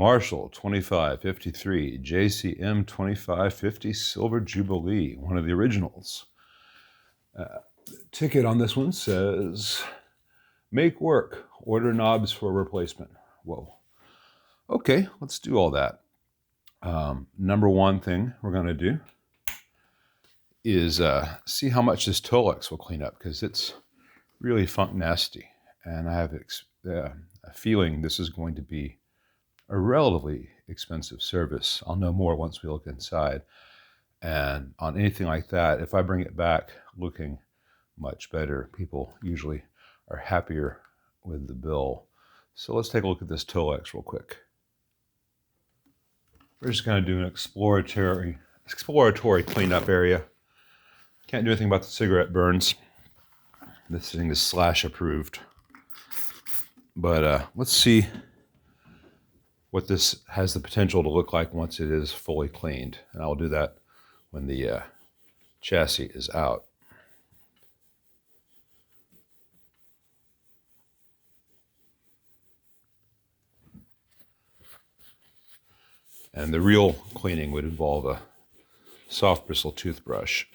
Marshall 2553, JCM 2550, Silver Jubilee, one of the originals. Ticket on this one says, make work, order knobs for replacement. Whoa. Okay, let's do all that. Number one thing we're going to do is see how much this Tolex will clean up, because it's really funk nasty. And I have a feeling this is going to be a relatively expensive service. I'll know more once we look inside. And on anything like that, if I bring it back looking much better, people usually are happier with the bill. So let's take a look at this Tolex real quick. We're just going to do an exploratory cleanup area. Can't do anything about the cigarette burns. This thing is slash approved. But let's see what this has the potential to look like once it is fully cleaned. And I'll do that when the chassis is out. And the real cleaning would involve a soft bristle toothbrush.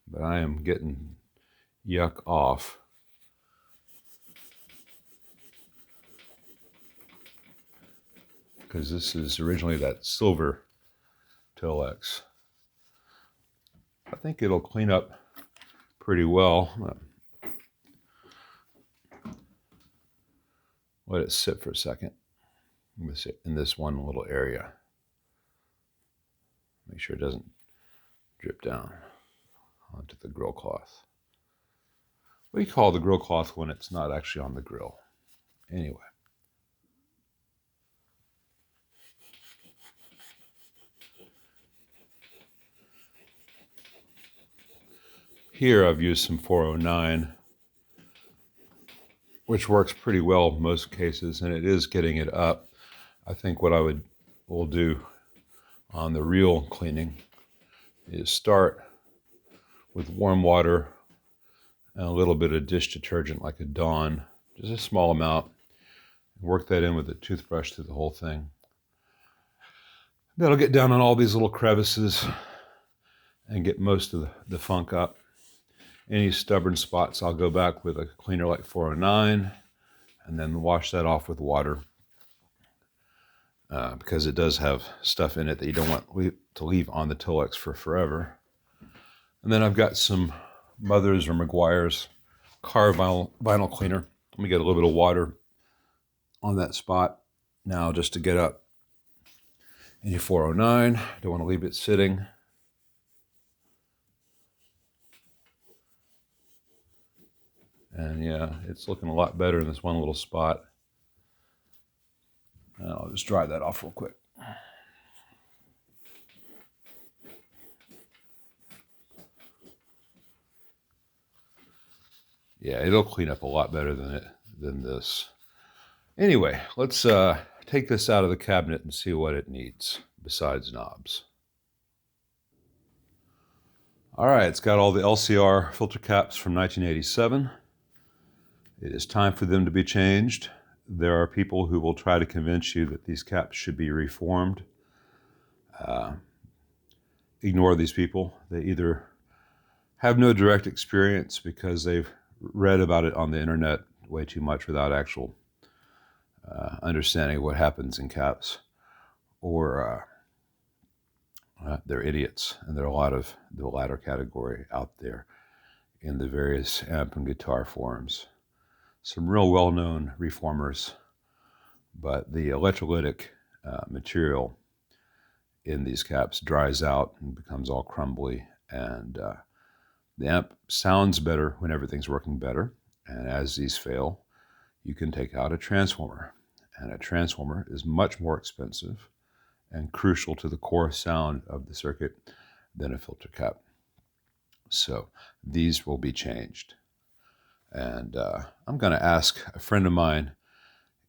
But I am getting yuck off. Because this is originally that silver Tolex. I think it'll clean up pretty well. Let it sit for a second. I'm going to sit in this one little area. Make sure it doesn't drip down onto the grill cloth. What do you call the grill cloth when it's not actually on the grill? Anyway. Here I've used some 409, which works pretty well in most cases, and it is getting it up. I think what will do on the real cleaning is start with warm water and a little bit of dish detergent like a Dawn, just a small amount. Work that in with a toothbrush through the whole thing. That'll get down on all these little crevices and get most of the funk up. Any stubborn spots, I'll go back with a cleaner like 409 and then wash that off with water, because it does have stuff in it that you don't want to leave on the Tolex for forever. And then I've got some Mother's or McGuire's car vinyl cleaner. Let me get a little bit of water on that spot now just to get up any 409. Don't want to leave it sitting. And yeah, it's looking a lot better in this one little spot. And I'll just dry that off real quick. Yeah, it'll clean up a lot better than this. Anyway, let's take this out of the cabinet and see what it needs besides knobs. All right, it's got all the LCR filter caps from 1987. It is time for them to be changed. There are people who will try to convince you that these caps should be reformed. Ignore these people. They either have no direct experience because they've read about it on the internet way too much without actual understanding what happens in caps, or they're idiots, and there are a lot of the latter category out there in the various amp and guitar forums. Some real well-known reformers, but the electrolytic material in these caps dries out and becomes all crumbly, and the amp sounds better when everything's working better. And as these fail, you can take out a transformer, and a transformer is much more expensive and crucial to the core sound of the circuit than a filter cap. So these will be changed. And I'm going to ask a friend of mine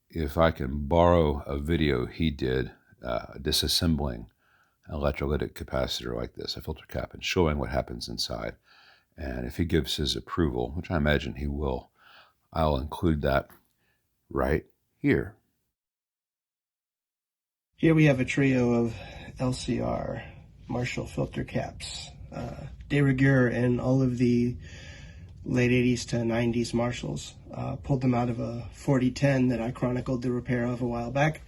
if I can borrow a video he did disassembling an electrolytic capacitor like this, a filter cap, and showing what happens inside. And if he gives his approval, which I imagine he will, I'll include that right here. Here we have a trio of LCR Marshall filter caps, de rigueur in all of the late 80s to 90s Marshalls. Pulled them out of a 4010 that I chronicled the repair of a while back.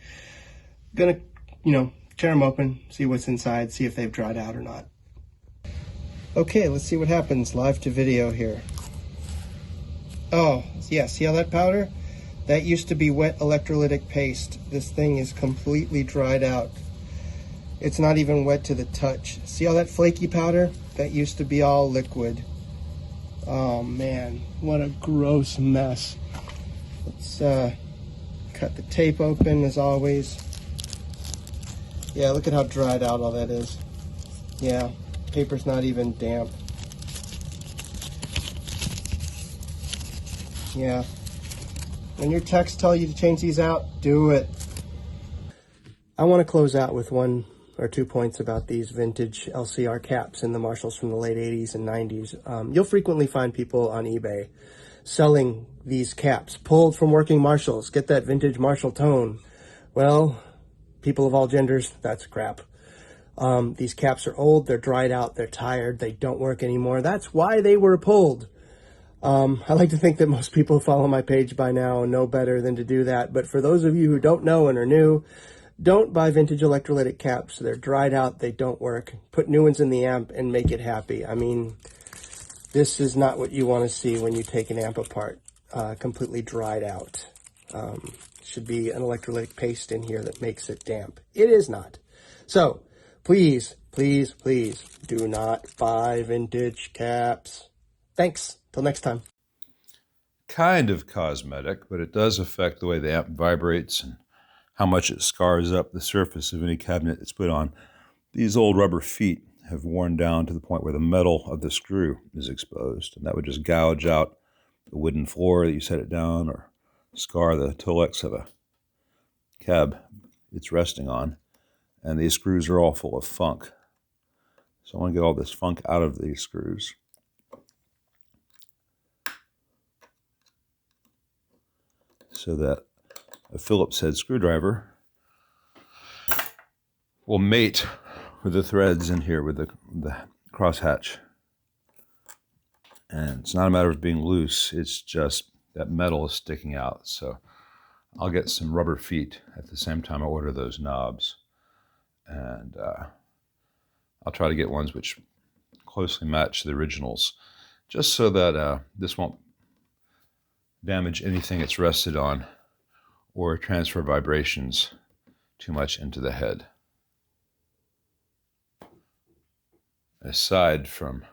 Gonna, tear them open, see what's inside, see if they've dried out or not. Okay, let's see what happens live to video here. Oh, yeah, see all that powder? That used to be wet electrolytic paste. This thing is completely dried out. It's not even wet to the touch. See all that flaky powder? That used to be all liquid. Oh man, what a gross mess. Let's cut the tape open as always. Yeah, look at how dried out all that is. Yeah, paper's not even damp. Yeah. When your techs tell you to change these out, do it. I want to close out with 1 or 2 points about these vintage LCR caps in the Marshalls from the late 80s and 90s. You'll frequently find people on eBay selling these caps, pulled from working Marshalls. Get that vintage Marshall tone. Well, people of all genders, that's crap. These caps are old, they're dried out, they're tired, they don't work anymore. That's why they were pulled. I like to think that most people who follow my page by now know better than to do that. But for those of you who don't know and are new, don't buy vintage electrolytic caps. They're dried out, they don't work. Put new ones in the amp and make it happy. I mean, this is not what you want to see when you take an amp apart, completely dried out. Should be an electrolytic paste in here that makes it damp. It is not. So, please, please, please do not buy vintage caps. Thanks. Till next time. Kind of cosmetic, but it does affect the way the amp vibrates and how much it scars up the surface of any cabinet it's put on. These old rubber feet have worn down to the point where the metal of the screw is exposed, and that would just gouge out the wooden floor that you set it down or scar the Tolex of a cab it's resting on. And these screws are all full of funk. So I want to get all this funk out of these screws. So that a Phillips head screwdriver will mate with the threads in here with the crosshatch. And it's not a matter of being loose, it's just that metal is sticking out. So I'll get some rubber feet at the same time I order those knobs. And I'll try to get ones which closely match the originals, just so that this won't damage anything it's rested on or transfer vibrations too much into the head. Aside from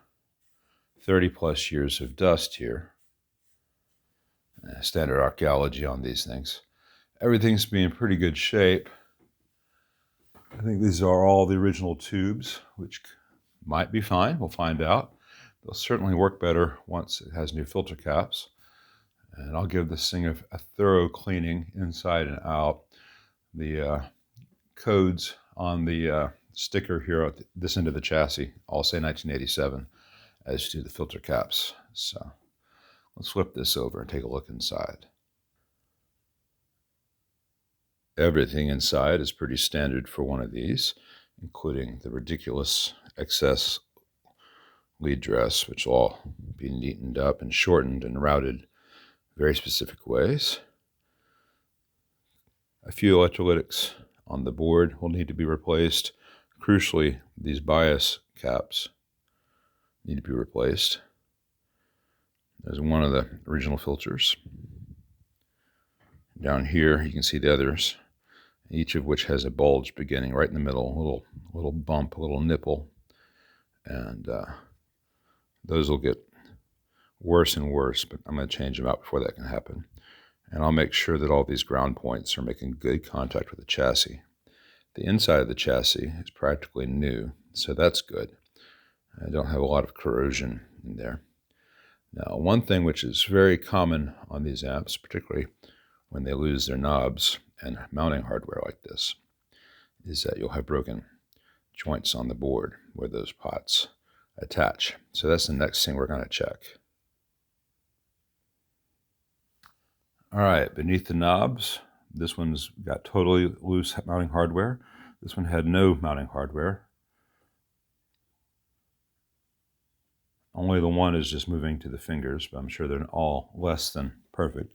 30 plus years of dust here, standard archaeology on these things, everything's being in pretty good shape. I think these are all the original tubes, which might be fine. We'll find out. They'll certainly work better once it has new filter caps. And I'll give this thing a thorough cleaning inside and out. The codes on the sticker here at this end of the chassis all say 1987, as do the filter caps. So let's flip this over and take a look inside. Everything inside is pretty standard for one of these, including the ridiculous excess lead dress, which will all be neatened up and shortened and routed very specific ways. A few electrolytics on the board will need to be replaced. Crucially, these bias caps need to be replaced. There's one of the original filters. Down here, you can see the others, each of which has a bulge beginning right in the middle, a little bump, a little nipple. And those will get worse and worse, but I'm going to change them out before that can happen. And I'll make sure that all these ground points are making good contact with the chassis. The inside of the chassis is practically new, so that's good. I don't have a lot of corrosion in there. Now, one thing which is very common on these amps, particularly when they lose their knobs and mounting hardware like this, is that you'll have broken joints on the board where those pots attach. So that's the next thing we're going to check. All right, beneath the knobs, This one's got totally loose mounting hardware. This one had no mounting hardware. Only the one is just moving to the fingers, but I'm sure they're all less than perfect.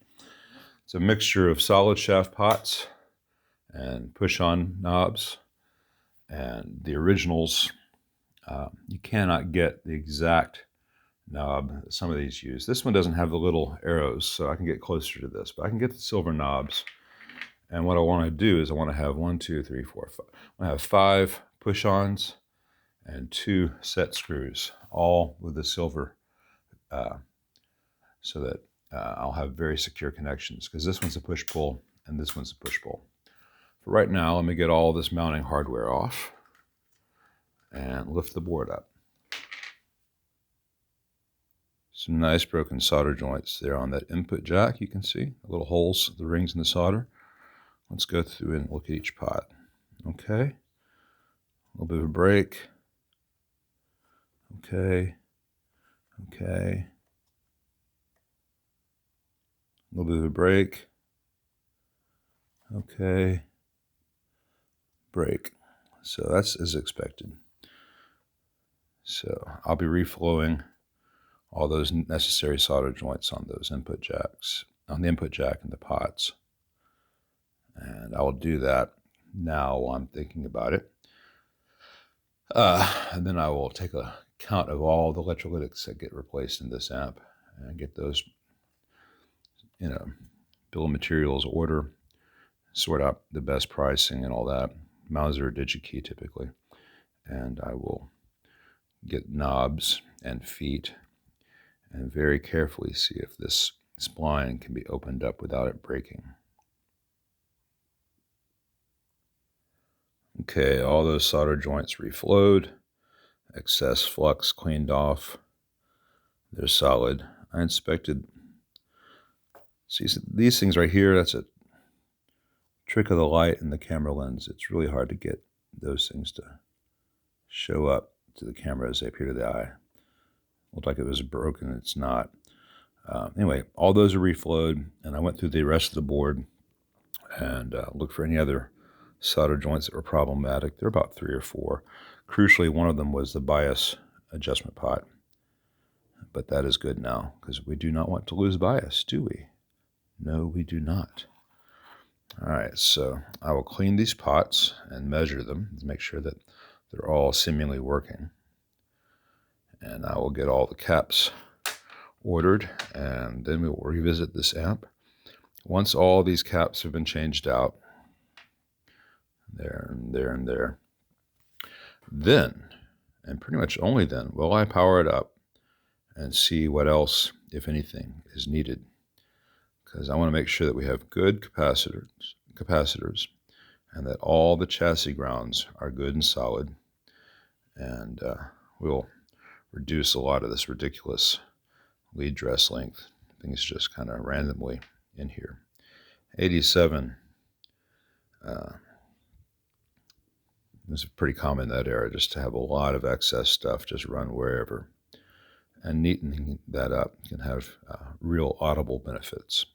It's a mixture of solid shaft pots and push-on knobs. And the originals, you cannot get the exact knob that some of these use. This one doesn't have the little arrows, so I can get closer to this, but I can get the silver knobs. And what I want to do is I want to have 1, 2, 3, 4, 5. I want to have 5 push-ons and 2 set screws, all with the silver, so that I'll have very secure connections, because this one's a push-pull and this one's a push-pull. For right now, let me get all this mounting hardware off and lift the board up. Some nice broken solder joints there on that input jack. You can see little holes, the rings in the solder. Let's go through and look at each pot. Okay, a little bit of a break. Okay, okay, a little bit of a break. Okay, break. So that's as expected. So I'll be reflowing all those necessary solder joints on those input jacks, on the input jack and the pots. And I will do that now while I'm thinking about it. And then I will take a count of all the electrolytics that get replaced in this amp and get those in a bill of materials order, sort out the best pricing and all that. Mauser or DigiKey typically. And I will get knobs and feet and very carefully see if this spline can be opened up without it breaking. Okay, all those solder joints reflowed, excess flux cleaned off. They're solid. I inspected, see these things right here, that's a trick of the light and the camera lens. It's really hard to get those things to show up to the camera as they appear to the eye. Looked like it was broken, it's not. Anyway, all those are reflowed, and I went through the rest of the board and looked for any other solder joints that were problematic. There are about 3 or 4. Crucially, one of them was the bias adjustment pot. But that is good now, because we do not want to lose bias, do we? No, we do not. All right, so I will clean these pots and measure them to make sure that they're all seemingly working. And I will get all the caps ordered, and then we will revisit this amp. Once all these caps have been changed out, there and there and there, then, and pretty much only then, will I power it up and see what else, if anything, is needed. Because I want to make sure that we have good capacitors, and that all the chassis grounds are good and solid, and we'll reduce a lot of this ridiculous lead dress length. Things just kind of randomly in here. 87. It's pretty common in that era just to have a lot of excess stuff just run wherever. And neatening that up can have real audible benefits.